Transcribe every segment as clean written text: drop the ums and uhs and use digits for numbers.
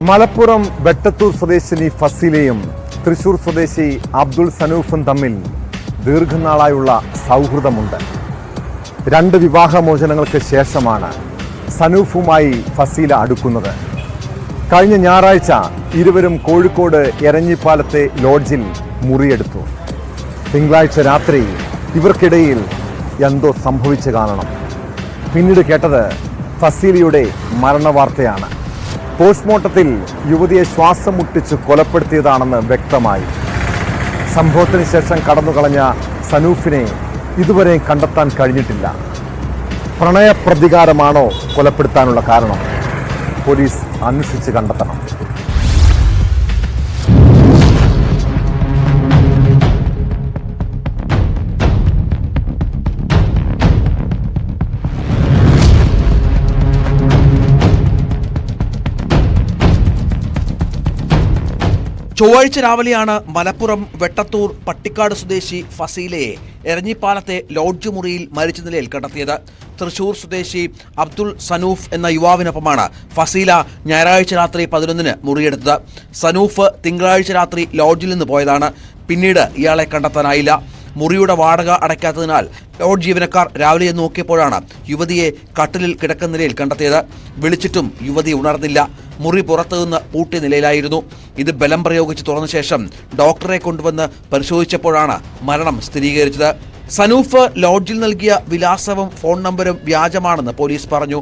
മലപ്പുറം വെട്ടത്തൂർ സ്വദേശിനി ഫസീലയും തൃശൂർ സ്വദേശി അബ്ദുൾ സനൂഫും തമ്മിൽ ദീർഘനാളായുള്ള സൗഹൃദമുണ്ട്. 2 വിവാഹമോചനങ്ങൾക്ക് ശേഷമാണ് സനൂഫുമായി ഫസീല അടുക്കുന്നത്. കഴിഞ്ഞ ഞായറാഴ്ച ഇരുവരും കോഴിക്കോട് എരഞ്ഞിപ്പാലത്തെ ലോഡ്ജിൽ മുറിയെടുത്തു. തിങ്കളാഴ്ച രാത്രി ഇവർക്കിടയിൽ എന്തോ സംഭവിച്ചു കാണണം. പിന്നീട് കേട്ടത് ഫസീലയുടെ മരണവാർത്തയാണ്. പോസ്റ്റ്മോർട്ടത്തിൽ യുവതിയെ ശ്വാസം മുട്ടിച്ച് കൊലപ്പെടുത്തിയതാണെന്ന് വ്യക്തമായി. സംഭവത്തിന് ശേഷം കടന്നുകളഞ്ഞ സനൂഫിനെ ഇതുവരെ കണ്ടെത്താൻ കഴിഞ്ഞിട്ടില്ല. പ്രണയപ്രതികാരമാണോ കൊലപ്പെടുത്താനുള്ള കാരണം? പോലീസ് അന്വേഷിച്ച് കണ്ടെത്തണം. ചൊവ്വാഴ്ച രാവിലെയാണ് മലപ്പുറം വെട്ടത്തൂർ പട്ടിക്കാട് സ്വദേശി ഫസീലയെ എരഞ്ഞിപ്പാലത്തെ ലോഡ്ജ് മുറിയിൽ മരിച്ച നിലയിൽ കണ്ടെത്തിയത്. തൃശൂർ സ്വദേശി അബ്ദുൾ സനൂഫ് എന്ന യുവാവിനൊപ്പമാണ് ഫസീല ഞായറാഴ്ച രാത്രി 11-ന് മുറിയെടുത്തത്. സനൂഫ് തിങ്കളാഴ്ച രാത്രി ലോഡ്ജിൽ നിന്ന് പോയതാണ്. പിന്നീട് ഇയാളെ കണ്ടെത്താനായില്ല. മുറിയുടെ വാടക അടയ്ക്കാത്തതിനാൽ ലോഡ്ജ് ജീവനക്കാർ രാവിലെ നോക്കിയപ്പോഴാണ് യുവതിയെ കട്ടിലിൽ കിടക്കുന്ന നിലയിൽ കണ്ടെത്തിയത്. വിളിച്ചിട്ടും യുവതി ഉണർന്നില്ല. മുറി പുറത്തുനിന്ന് പൂട്ടിയ നിലയിലായിരുന്നു. ഇത് ബലം പ്രയോഗിച്ച് തുറന്ന ശേഷം ഡോക്ടറെ കൊണ്ടുവന്ന് പരിശോധിച്ചപ്പോഴാണ് മരണം സ്ഥിരീകരിച്ചത്. സനൂഫ് ലോഡ്ജിൽ നൽകിയ വിലാസവും ഫോൺ നമ്പരും വ്യാജമാണെന്ന് പോലീസ് പറഞ്ഞു.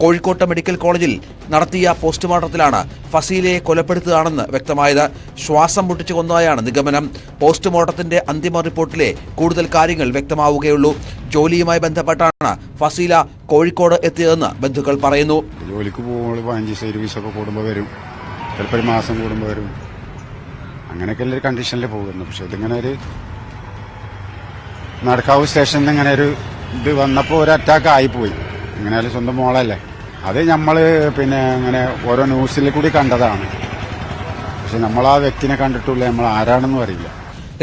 കോഴിക്കോട്ടെ മെഡിക്കൽ കോളേജിൽ നടത്തിയ പോസ്റ്റ്മോർട്ടത്തിലാണ് ഫസീലയെ കൊലപ്പെടുത്തുകയാണെന്ന് വ്യക്തമായത്. ശ്വാസം മുട്ടിച്ചു കൊന്നതായാണ് നിഗമനം. പോസ്റ്റ്മോർട്ടത്തിന്റെ അന്തിമ റിപ്പോർട്ടിലെ കൂടുതൽ കാര്യങ്ങൾ വ്യക്തമാവുകയുള്ളൂ. ജോലിയുമായി ബന്ധപ്പെട്ടാണ് ഫസീല കോഴിക്കോട് എത്തിയതെന്ന് ബന്ധുക്കൾ പറയുന്നു. ജോലിക്ക് പോകുമ്പോൾ 5 സർവീസൊക്കെ കൂടുമ്പോൾ വരും, ചിലപ്പോൾ 1 മാസം കൂടുമ്പോൾ വരും. അങ്ങനെയൊക്കെ ഉള്ളൊരു കണ്ടീഷനിൽ പോകുന്നു. പക്ഷെ ഇതിങ്ങനെ ഒരു നടക്കാവ് സ്റ്റേഷനിൽ ഇങ്ങനെ ഒരു ഇത് വന്നപ്പോൾ ഒരു അറ്റാക്ക് ആയിപ്പോയി. എങ്ങനെയാലും സ്വന്തം മോളല്ലേ, അത് നമ്മൾ അങ്ങനെ ഓരോ ന്യൂസിൽ കൂടി കണ്ടതാണ്. പക്ഷെ നമ്മൾ ആ വ്യക്തിനെ കണ്ടിട്ടില്ല, നമ്മൾ ആരാണെന്നും അറിയില്ല.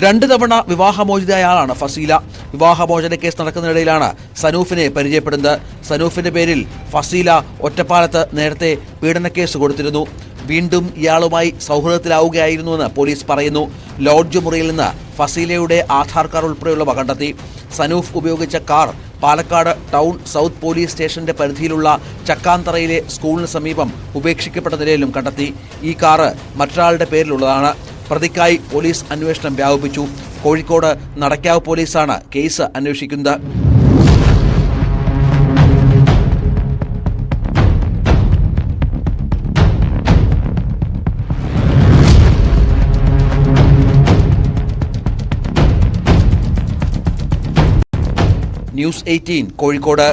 2 തവണ വിവാഹമോചിതയാളാണ് ഫസീല. വിവാഹമോചന കേസ് നടക്കുന്നതിനിടയിലാണ് സനൂഫിനെ പരിചയപ്പെടുന്നത്. സനൂഫിന്റെ പേരിൽ ഫസീല ഒറ്റപ്പാലത്ത് നേരത്തെ പീഡനക്കേസ് കൊടുത്തിരുന്നു. വീണ്ടും ഇയാളുമായി സൗഹൃദത്തിലാവുകയായിരുന്നുവെന്ന് പോലീസ് പറയുന്നു. ലോഡ്ജ് മുറിയിൽ നിന്ന് ഫസീലയുടെ ആധാർ കാർഡ് ഉൾപ്പെടെയുള്ളവ കണ്ടെത്തി. സനൂഫ് ഉപയോഗിച്ച car Palakkad town south police സ്റ്റേഷന്റെ പരിധിയിലുള്ള ചക്കാന്തറയിലെ സ്കൂളിന് സമീപം ഉപേക്ഷിക്കപ്പെട്ട നിലയിലും കണ്ടെത്തി. ഈ കാറ് മറ്റൊരാളുടെ പേരിലുള്ളതാണ്. പ്രതിക്കായി പോലീസ് അന്വേഷണം വ്യാപിപ്പിച്ചു. കോഴിക്കോട് നടക്കാവ് പോലീസാണ് കേസ് അന്വേഷിക്കുന്നത്. ന്യൂസ് 18 കോഴിക്കോട്.